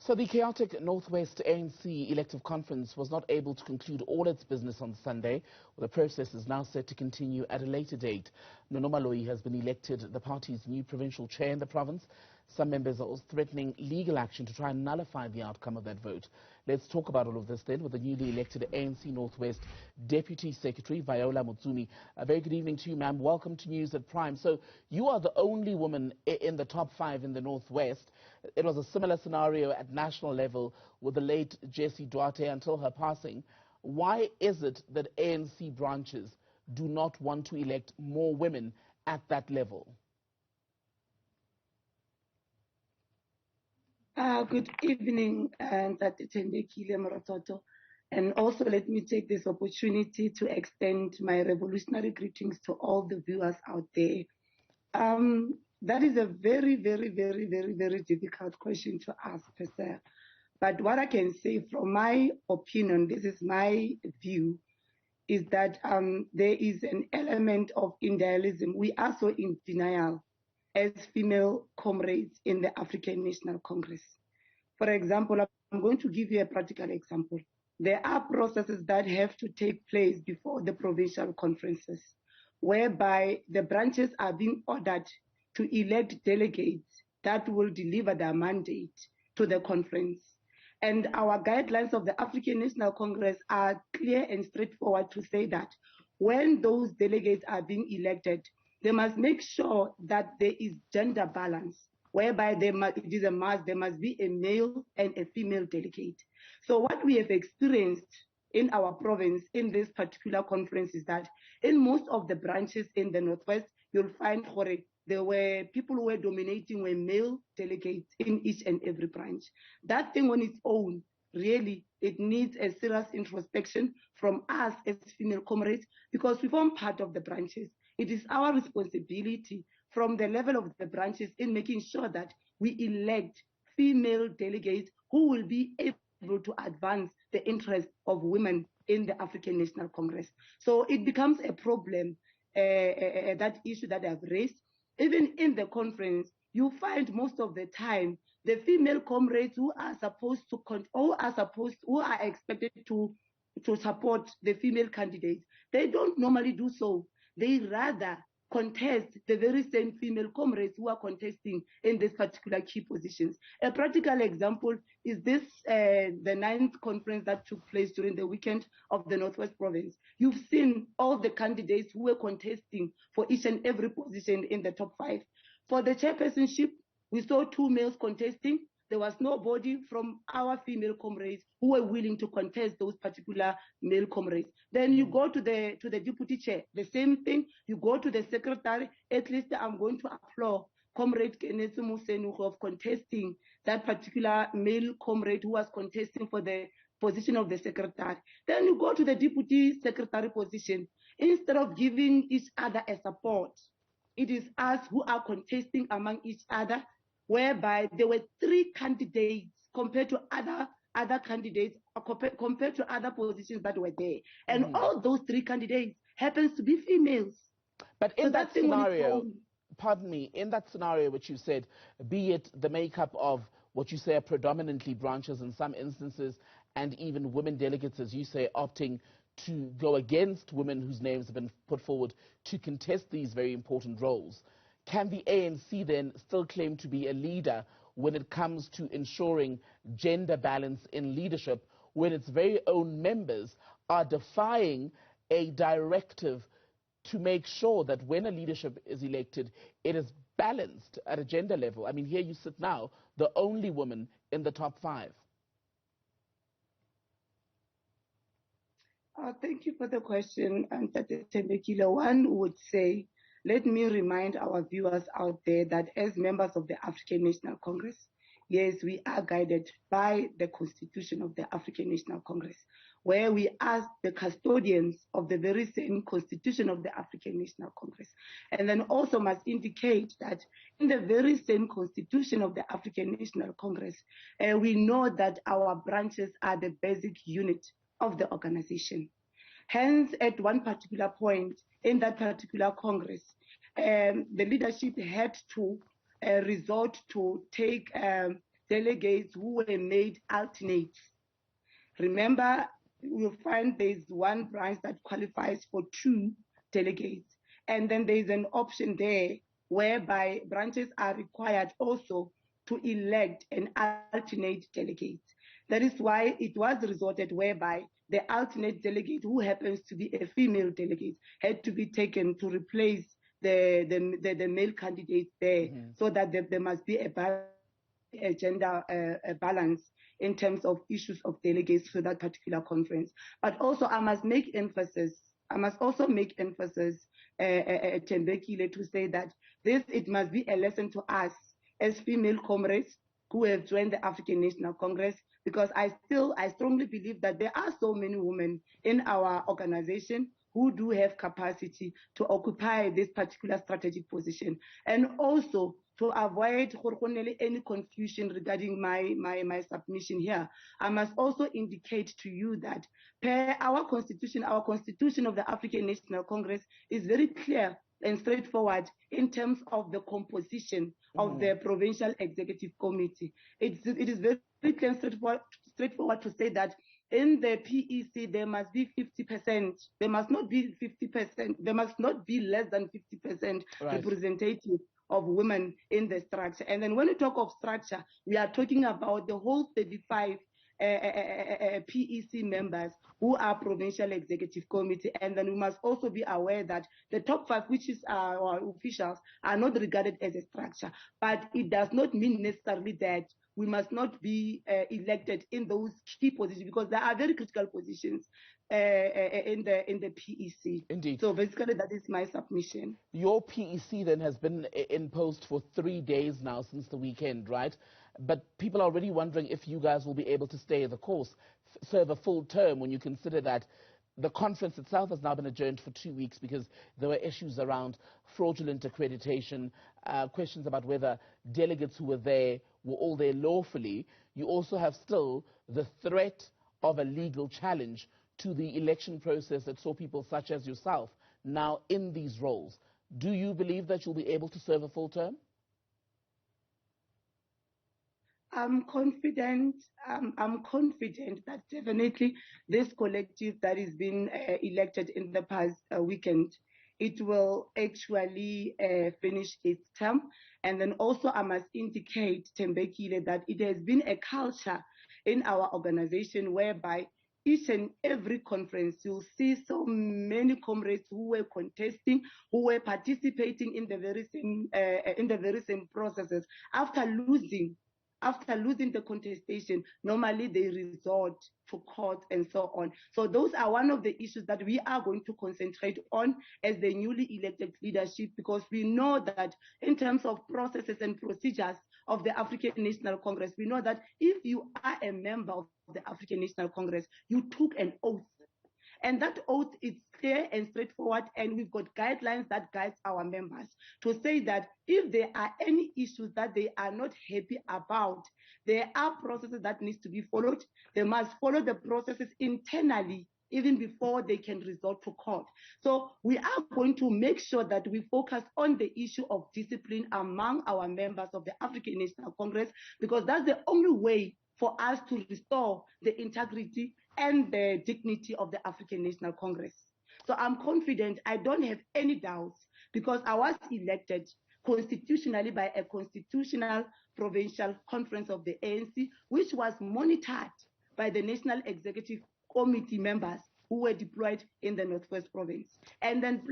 So the chaotic North West ANC elective conference was not able to conclude all its business on Sunday. The process is now set to continue at a later date. Nono Maloyi has been elected the party's new provincial chair in the province. Some members are also threatening legal action to try and nullify the outcome of that vote. Let's talk about all of this then with the newly elected ANC North West Deputy Secretary, Viola Motsumi. A very good evening to you, ma'am. Welcome to News at Prime. So you are the only woman in the top 5 in the North West. It was a similar scenario at national level with the late Jessie Duarte until her passing. Why is it that ANC branches do not want to elect more women at that level? Good evening, and also let me take this opportunity to extend my revolutionary greetings to all the viewers out there. That is a very, very, very, very, very difficult question to ask, per se. But what I can say from my opinion, this is my view, is that there is an element of idealism. We are so in denial as female comrades in the African National Congress. For example, I'm going to give you a practical example. There are processes that have to take place before the provincial conferences, whereby the branches are being ordered to elect delegates that will deliver their mandate to the conference. And our guidelines of the African National Congress are clear and straightforward to say that when those delegates are being elected, they must make sure that there is gender balance, whereby it is a must, there must be a male and a female delegate. So what we have experienced in our province in this particular conference is that in most of the branches in the Northwest, you'll find there were people who were dominating were male delegates in each and every branch. That thing on its own, really, it needs a serious introspection from us as female comrades, because we form part of the branches. It is our responsibility from the level of the branches in making sure that we elect female delegates who will be able to advance the interests of women in the African National Congress. So it becomes a problem, that issue that I've raised. Even in the conference, you find most of the time the female comrades who are expected to support the female candidates, they don't normally do so. They rather contest the very same female comrades who are contesting in these particular key positions. A practical example is this, the 9th conference that took place during the weekend of the Northwest Province. You've seen all the candidates who were contesting for each and every position in the top 5. For the chairpersonship, we saw 2 males contesting. There was nobody from our female comrades who were willing to contest those particular male comrades. Then you go to the deputy chair, the same thing. You go to the secretary. At least I'm going to applaud Comrade Kenetsu Musenu of contesting that particular male comrade who was contesting for the position of the secretary. Then you go to the deputy secretary position. Instead of giving each other a support, it is us who are contesting among each other, whereby there were 3 candidates compared to other candidates, compared to other positions that were there. And all those 3 candidates happens to be females. But in that scenario, pardon me, in that scenario which you said, be it the makeup of what you say are predominantly branches in some instances, and even women delegates, as you say, opting to go against women whose names have been put forward to contest these very important roles, can the ANC then still claim to be a leader when it comes to ensuring gender balance in leadership, when its very own members are defying a directive to make sure that when a leadership is elected, it is balanced at a gender level? I mean, here you sit now, the only woman in the top 5. Thank you for the question. And one would say, let me remind our viewers out there that as members of the African National Congress, yes, we are guided by the Constitution of the African National Congress, where we are the custodians of the very same Constitution of the African National Congress. And then also must indicate that in the very same Constitution of the African National Congress, we know that our branches are the basic unit of the organization. Hence, at one particular point in that particular Congress, the leadership had to resort to take delegates who were made alternates. Remember, you'll find there's one branch that qualifies for 2 delegates. And then there's an option there whereby branches are required also to elect an alternate delegate. That is why it was resorted whereby the alternate delegate, who happens to be a female delegate, had to be taken to replace the male candidates there, so that there must be a gender balance in terms of issues of delegates to that particular conference. But also I must also make emphasis, Tembekile, to say that it must be a lesson to us as female comrades who have joined the African National Congress, because I strongly believe that there are so many women in our organization who do have capacity to occupy this particular strategic position. And also, to avoid any confusion regarding my submission here, I must also indicate to you that per our constitution of the African National Congress is very clear and straightforward in terms of the composition of the Provincial Executive Committee. It is very clear and straightforward to say that in the PEC, there must be 50%. There must not be 50%. There must not be less than 50% representative of women in the structure. And then when we talk of structure, we are talking about the whole 35 PEC members who are Provincial Executive Committee. And then we must also be aware that the top 5, which is our officials, are not regarded as a structure. But it does not mean necessarily that we must not be elected in those key positions, because there are very critical positions in the PEC. Indeed. So basically, that is my submission. Your PEC then has been in post for 3 days now since the weekend, right? But people are already wondering if you guys will be able to stay the course, serve a full term, when you consider that the conference itself has now been adjourned for 2 weeks because there were issues around fraudulent accreditation, questions about whether delegates who were there were all there lawfully. You also have still the threat of a legal challenge to the election process that saw people such as yourself now in these roles. Do you believe that you'll be able to serve a full term? I'm confident that definitely this collective that is being elected in the past weekend, it will actually finish its term. And then also I must indicate, Tembekile, that it has been a culture in our organization whereby each and every conference you'll see so many comrades who were contesting, who were participating in the very same processes. After losing the contestation, normally they resort to court and so on. So those are one of the issues that we are going to concentrate on as the newly elected leadership, because we know that in terms of processes and procedures of the African National Congress, we know that if you are a member of the African National Congress, you took an oath. And that oath is clear and straightforward, and we've got guidelines that guide our members to say that if there are any issues that they are not happy about, there are processes that need to be followed. They must follow the processes internally even before they can resort to court. So we are going to make sure that we focus on the issue of discipline among our members of the African National Congress, because that's the only way for us to restore the integrity and the dignity of the African National Congress. So I'm confident, I don't have any doubts, because I was elected constitutionally by a constitutional provincial conference of the ANC, which was monitored by the National Executive Committee members who were deployed in the North West province. And then